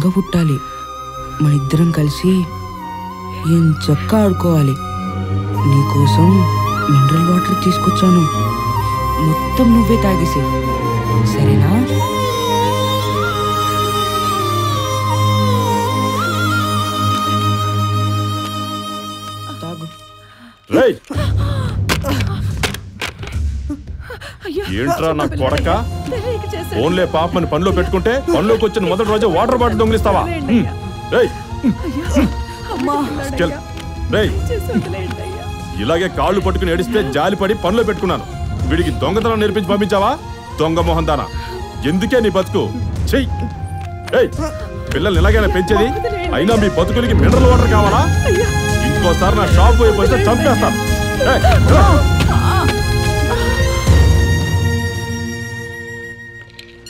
దొంగ పుట్టాలి. మన ఇద్దరం కలిసి ఎంచక్కా ఆడుకోవాలి. నీకోసం మినరల్ వాటర్ తీసుకొచ్చాను. మొత్తం నువ్వే తాగేసే, సరేనా? తాగు. ఏంట్రా నా కొడక, ఓన్లే పాపని పనిలో పెట్టుకుంటే పనిలోకి వచ్చిన మొదటి రోజే వాటర్ బాటిల్ దొంగిలిస్తావా? ఇలాగే కాళ్ళు పట్టుకుని ఏడిస్తే జాలిపడి పనిలో పెట్టుకున్నాను. వీడికి దొంగతనం నేర్పించి పంపించావా? దొంగ మొహం దానా, ఎందుకే నీ బతుకు? చెయ్యి. పిల్లల్ని ఇలాగైనా పెంచేది? అయినా మీ బతుకులకి మినరల్ వాటర్ కావాలా? ఇంకోసారి నా షాప్ పోయి చంపేస్తాను.